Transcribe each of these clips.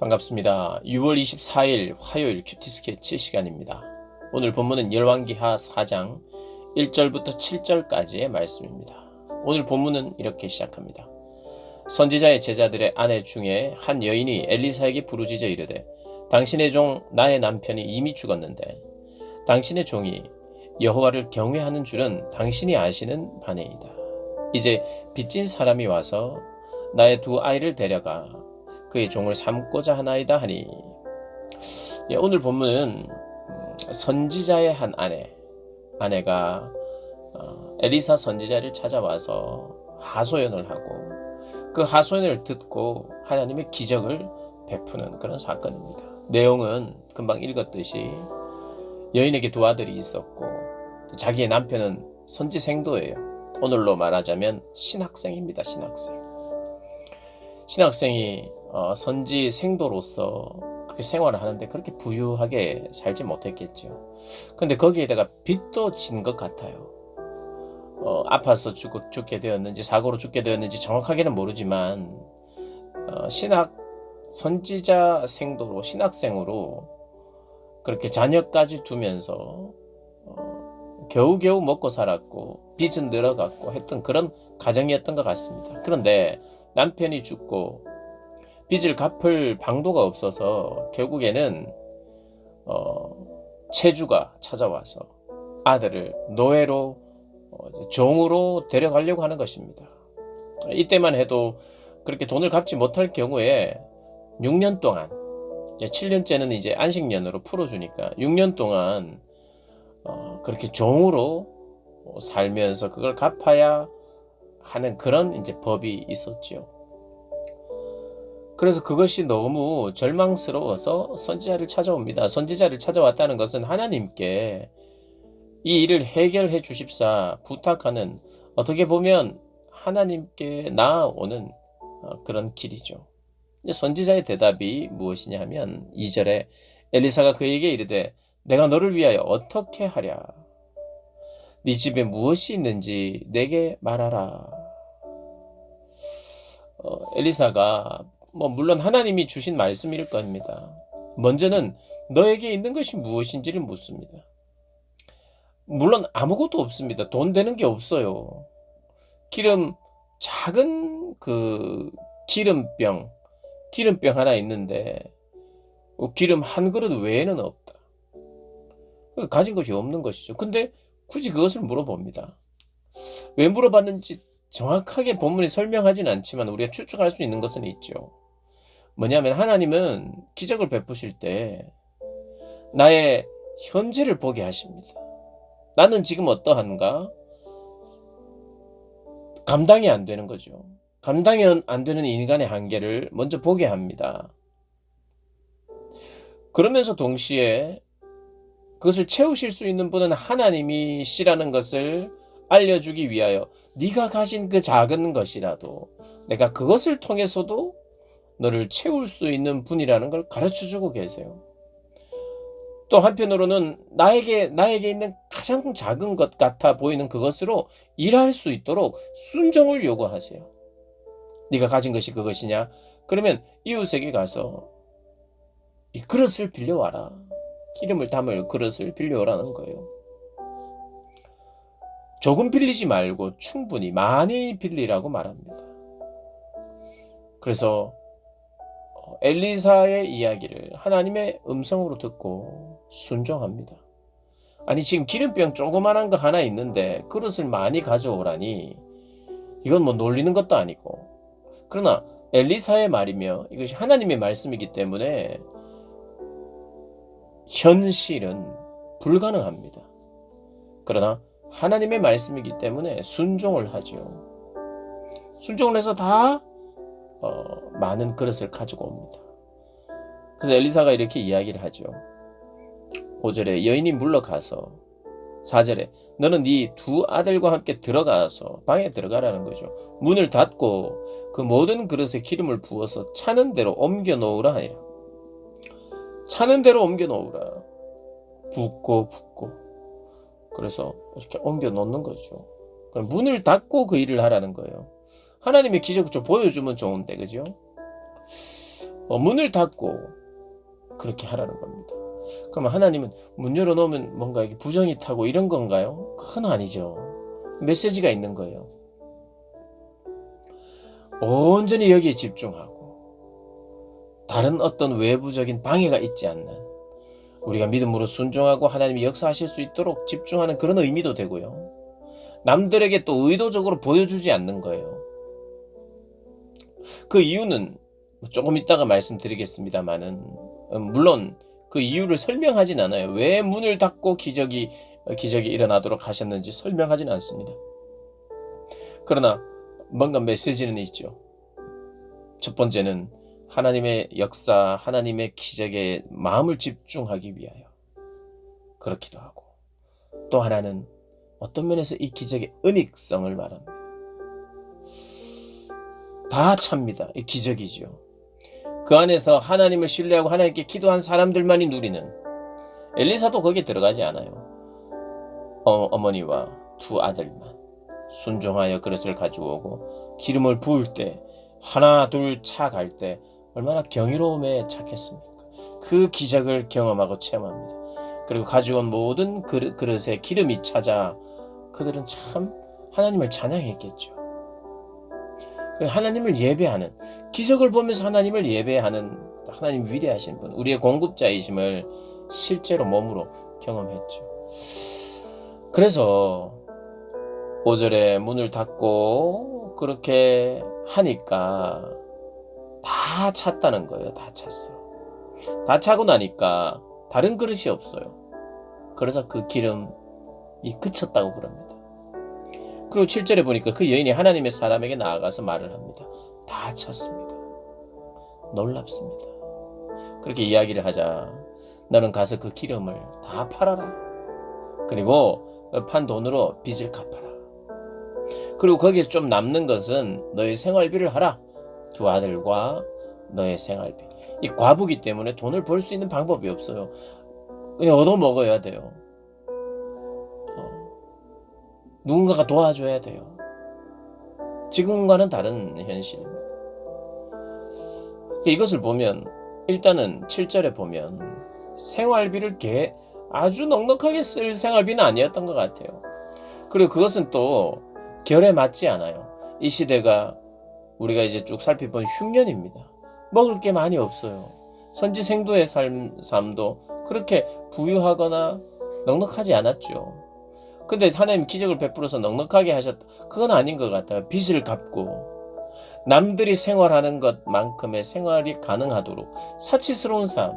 반갑습니다. 6월 24일 화요일 큐티 스케치 시간입니다. 오늘 본문은 열왕기하 4장 1절부터 7절까지의 말씀입니다. 오늘 본문은 이렇게 시작합니다. 선지자의 제자들의 아내 중에 한 여인이 엘리사에게 부르짖어 이르되 당신의 종 나의 남편이 이미 죽었는데 당신의 종이 여호와를 경외하는 줄은 당신이 아시는 바니이다. 이제 빚진 사람이 와서 나의 두 아이를 데려가 그의 종을 삼고자 하나이다 하니. 오늘 본문은 선지자의 한 아내가 엘리사 선지자를 찾아와서 하소연을 하고 그 하소연을 듣고 하나님의 기적을 베푸는 그런 사건입니다. 내용은 금방 읽었듯이 여인에게 두 아들이 있었고 자기의 남편은 선지생도예요. 오늘로 말하자면 신학생입니다. 신학생이 선지생도로서 그렇게 생활을 하는데 그렇게 부유하게 살지 못했겠죠. 근데 거기에다가 빚도 진 것 같아요. 아파서 죽게 되었는지 사고로 죽게 되었는지 정확하게는 모르지만 선지자 생도로 신학생으로 그렇게 자녀까지 두면서 겨우겨우 먹고 살았고 빚은 늘어갔고 했던 그런 가정이었던 것 같습니다. 그런데 남편이 죽고 빚을 갚을 방도가 없어서 결국에는 채주가 찾아와서 아들을 노예로 종으로 데려가려고 하는 것입니다. 이때만 해도 그렇게 돈을 갚지 못할 경우에 6년 동안 7년째는 이제 안식년으로 풀어주니까 6년 동안 그렇게 종으로 살면서 그걸 갚아야 하는 그런 이제 법이 있었죠. 그래서 그것이 너무 절망스러워서 선지자를 찾아옵니다. 선지자를 찾아왔다는 것은 하나님께 이 일을 해결해 주십사 부탁하는, 어떻게 보면 하나님께 나아오는 그런 길이죠. 선지자의 대답이 무엇이냐 하면 2절에 엘리사가 그에게 이르되 내가 너를 위하여 어떻게 하랴? 네 집에 무엇이 있는지 내게 말하라. 엘리사가 물론 하나님이 주신 말씀일 겁니다. 먼저는 너에게 있는 것이 무엇인지를 묻습니다. 물론 아무것도 없습니다. 돈 되는 게 없어요. 작은 기름병 하나 있는데 기름 한 그릇 외에는 없다. 가진 것이 없는 것이죠. 근데 굳이 그것을 물어봅니다. 왜 물어봤는지 정확하게 본문이 설명하진 않지만 우리가 추측할 수 있는 것은 있죠. 뭐냐면 하나님은 기적을 베푸실 때 나의 현재를 보게 하십니다. 나는 지금 어떠한가? 감당이 안 되는 거죠. 감당이 안 되는 인간의 한계를 먼저 보게 합니다. 그러면서 동시에 그것을 채우실 수 있는 분은 하나님이시라는 것을 알려주기 위하여 네가 가진 그 작은 것이라도 내가 그것을 통해서도 너를 채울 수 있는 분이라는 걸 가르쳐주고 계세요. 또 한편으로는 나에게 있는 가장 작은 것 같아 보이는 그것으로 일할 수 있도록 순종을 요구하세요. 네가 가진 것이 그것이냐? 그러면 이웃에게 가서 이 그릇을 빌려와라. 기름을 담을 그릇을 빌려오라는 거예요. 조금 빌리지 말고 충분히 많이 빌리라고 말합니다. 그래서 엘리사의 이야기를 하나님의 음성으로 듣고 순종합니다. 아니 지금 기름병 조그만한 거 하나 있는데 그릇을 많이 가져오라니 이건 놀리는 것도 아니고, 그러나 엘리사의 말이며 이것이 하나님의 말씀이기 때문에 현실은 불가능합니다. 그러나 하나님의 말씀이기 때문에 순종을 하죠. 순종을 해서 다 많은 그릇을 가지고 옵니다. 그래서 엘리사가 이렇게 이야기를 하죠. 5절에 여인이 물러가서, 4절에 너는 네 두 아들과 함께 들어가서 방에 들어가라는 거죠. 문을 닫고 그 모든 그릇에 기름을 부어서 차는 대로 옮겨 놓으라 하니라. 차는 대로 옮겨 놓으라. 붓고 그래서 이렇게 옮겨 놓는 거죠. 그럼 문을 닫고 그 일을 하라는 거예요. 하나님의 기적을 좀 보여주면 좋은데, 그죠? 문을 닫고 그렇게 하라는 겁니다. 그러면 하나님은 문 열어놓으면 뭔가 이게 부정이 타고 이런 건가요? 그건 아니죠. 메시지가 있는 거예요. 온전히 여기에 집중하고 다른 어떤 외부적인 방해가 있지 않는, 우리가 믿음으로 순종하고 하나님이 역사하실 수 있도록 집중하는 그런 의미도 되고요. 남들에게 또 의도적으로 보여주지 않는 거예요. 그 이유는 조금 이따가 말씀드리겠습니다만은, 물론 그 이유를 설명하진 않아요. 왜 문을 닫고 기적이 일어나도록 하셨는지 설명하진 않습니다. 그러나 뭔가 메시지는 있죠. 첫 번째는 하나님의 역사, 하나님의 기적에 마음을 집중하기 위하여 그렇기도 하고, 또 하나는 어떤 면에서 이 기적의 은익성을 말합니다. 다 찹니다. 이 기적이죠. 그 안에서 하나님을 신뢰하고 하나님께 기도한 사람들만이 누리는, 엘리사도 거기에 들어가지 않아요. 어머니와 두 아들만 순종하여 그릇을 가지고 오고 기름을 부을 때 하나 둘 차 갈 때 얼마나 경이로움에 착했습니까? 그 기적을 경험하고 체험합니다. 그리고 가져온 모든 그릇에 기름이 차자 그들은 참 하나님을 찬양했겠죠. 하나님을 예배하는, 기적을 보면서 하나님을 예배하는 하나님 위대하신 분, 우리의 공급자이심을 실제로 몸으로 경험했죠. 그래서 5절에 문을 닫고 그렇게 하니까 다 찼다는 거예요. 다 찼어. 다 차고 나니까 다른 그릇이 없어요. 그래서 그 기름이 그쳤다고 그럽니다. 그리고 7절에 보니까 그 여인이 하나님의 사람에게 나아가서 말을 합니다. 다 찼습니다. 놀랍습니다. 그렇게 이야기를 하자 너는 가서 그 기름을 다 팔아라. 그리고 판 돈으로 빚을 갚아라. 그리고 거기에 좀 남는 것은 너의 생활비를 하라. 두 아들과 너의 생활비. 이 과부기 때문에 돈을 벌 수 있는 방법이 없어요. 그냥 얻어먹어야 돼요. 누군가가 도와줘야 돼요. 지금과는 다른 현실입니다. 이것을 보면 일단은 7절에 보면 생활비를 아주 넉넉하게 쓸 생활비는 아니었던 것 같아요. 그리고 그것은 또 결에 맞지 않아요. 이 시대가 우리가 이제 쭉 살펴본 흉년입니다. 먹을 게 많이 없어요. 선지생도의 삶도 그렇게 부유하거나 넉넉하지 않았죠. 근데 하나님 기적을 베풀어서 넉넉하게 하셨다. 그건 아닌 것 같아요. 빚을 갚고 남들이 생활하는 것만큼의 생활이 가능하도록 사치스러운 삶,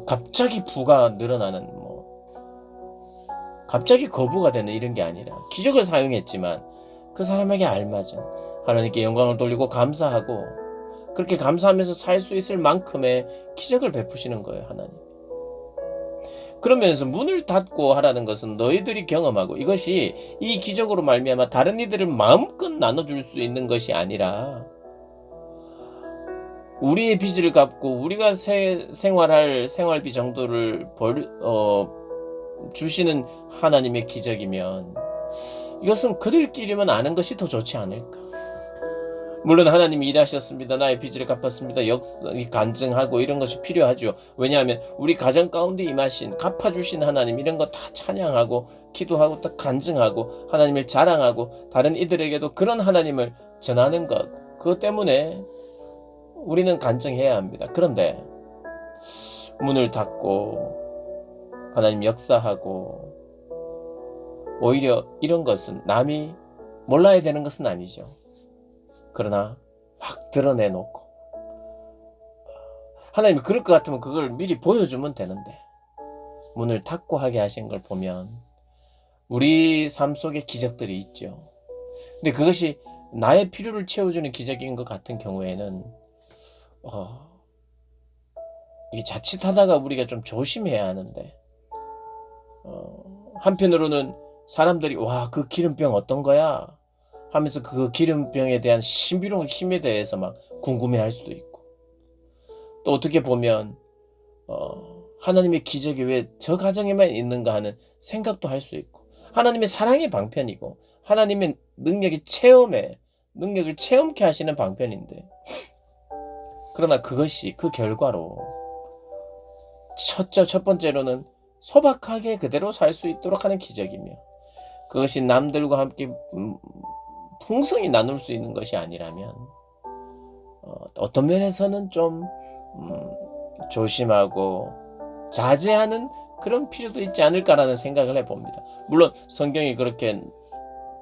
갑자기 부가 늘어나는 갑자기 거부가 되는 이런 게 아니라 기적을 사용했지만 그 사람에게 알맞은 하나님께 영광을 돌리고 감사하고 그렇게 감사하면서 살 수 있을 만큼의 기적을 베푸시는 거예요. 하나님. 그러면서 문을 닫고 하라는 것은 너희들이 경험하고 이것이 이 기적으로 말미암아 다른 이들을 마음껏 나눠줄 수 있는 것이 아니라 우리의 빚을 갚고 우리가 생활할 생활비 정도를 주시는 하나님의 기적이면 이것은 그들끼리만 아는 것이 더 좋지 않을까. 물론 하나님이 일하셨습니다. 나의 빚을 갚았습니다. 간증하고 이런 것이 필요하죠. 왜냐하면 우리 가정 가운데 임하신 갚아주신 하나님 이런 거 다 찬양하고 기도하고 또 간증하고 하나님을 자랑하고 다른 이들에게도 그런 하나님을 전하는 것, 그것 때문에 우리는 간증해야 합니다. 그런데 문을 닫고 하나님 역사하고 오히려 이런 것은 남이 몰라야 되는 것은 아니죠. 그러나 확 드러내놓고 하나님이 그럴 것 같으면 그걸 미리 보여주면 되는데 문을 닫고 하게 하신 걸 보면 우리 삶 속에 기적들이 있죠. 근데 그것이 나의 필요를 채워주는 기적인 것 같은 경우에는 이게 자칫하다가 우리가 좀 조심해야 하는데 한편으로는 사람들이 와, 그 기름병 어떤 거야? 하면서 그 기름병에 대한 신비로운 힘에 대해서 막 궁금해할 수도 있고 또 어떻게 보면 하나님의 기적이 왜 저 가정에만 있는가 하는 생각도 할 수 있고 하나님의 사랑의 방편이고 하나님의 능력을 체험케 하시는 방편인데 그러나 그것이 그 결과로 첫 번째로는 소박하게 그대로 살 수 있도록 하는 기적이며, 그것이 남들과 함께 풍성히 나눌 수 있는 것이 아니라면 어떤 면에서는 좀 조심하고 자제하는 그런 필요도 있지 않을까라는 생각을 해봅니다. 물론 성경이 그렇게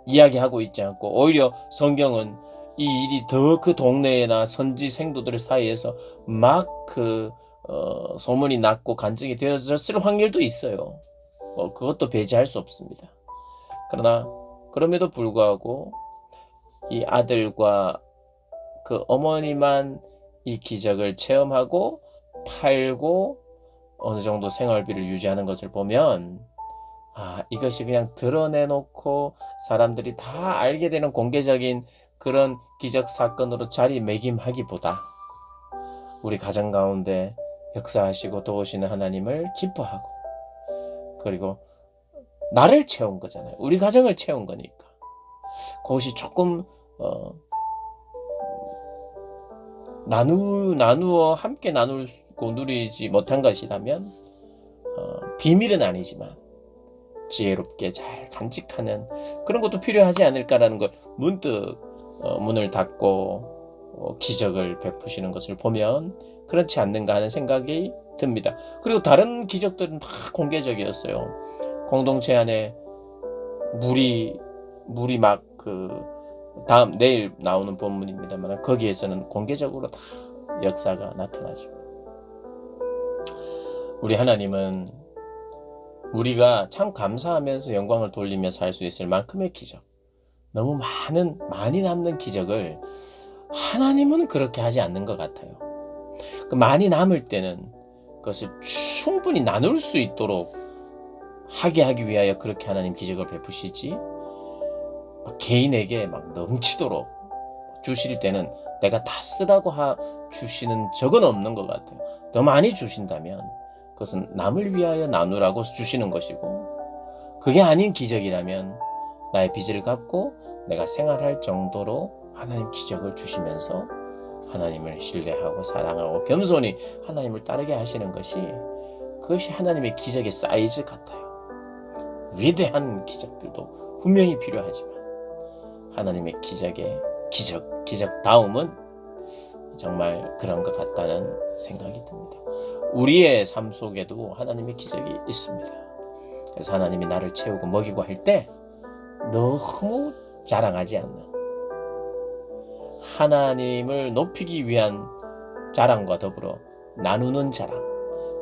이야기하고 있지 않고, 오히려 성경은 이 일이 더 그 동네나 선지 생도들 사이에서 막 소문이 났고 간증이 되어졌을 확률도 있어요. 그것도 배제할 수 없습니다. 그러나 그럼에도 불구하고 이 아들과 그 어머니만 이 기적을 체험하고 팔고 어느 정도 생활비를 유지하는 것을 보면, 이것이 그냥 드러내놓고 사람들이 다 알게 되는 공개적인 그런 기적 사건으로 자리매김하기보다 우리 가정 가운데 역사하시고 도우시는 하나님을 기뻐하고, 그리고 나를 채운 거잖아요. 우리 가정을 채운 거니까 그것이 조금 나누어 함께 나누고 누리지 못한 것이라면 비밀은 아니지만 지혜롭게 잘 간직하는 그런 것도 필요하지 않을까라는 걸 문득 문을 닫고 기적을 베푸시는 것을 보면 그렇지 않는가 하는 생각이 듭니다. 그리고 다른 기적들은 다 공개적이었어요. 공동체 안에 물이 막 내일 나오는 본문입니다만, 거기에서는 공개적으로 다 역사가 나타나죠. 우리 하나님은 우리가 참 감사하면서 영광을 돌리며 살 수 있을 만큼의 기적, 너무 많이 남는 기적을 하나님은 그렇게 하지 않는 것 같아요. 그 많이 남을 때는 그것을 충분히 나눌 수 있도록 하기 위하여 그렇게 하나님 기적을 베푸시지, 개인에게 막 넘치도록 주실 때는 내가 다 쓰라고 주시는 적은 없는 것 같아요. 더 많이 주신다면 그것은 남을 위하여 나누라고 주시는 것이고, 그게 아닌 기적이라면 나의 빚을 갚고 내가 생활할 정도로 하나님 기적을 주시면서 하나님을 신뢰하고 사랑하고 겸손히 하나님을 따르게 하시는 것이, 그것이 하나님의 기적의 사이즈 같아요. 위대한 기적들도 분명히 필요하지만 하나님의 기적다움은 정말 그런 것 같다는 생각이 듭니다. 우리의 삶 속에도 하나님의 기적이 있습니다. 그래서 하나님이 나를 채우고 먹이고 할 때 너무 자랑하지 않는, 하나님을 높이기 위한 자랑과 더불어 나누는 자랑,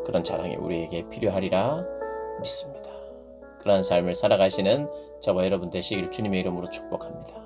그런 자랑이 우리에게 필요하리라 믿습니다. 그러한 삶을 살아가시는 저와 여러분 되시길 주님의 이름으로 축복합니다.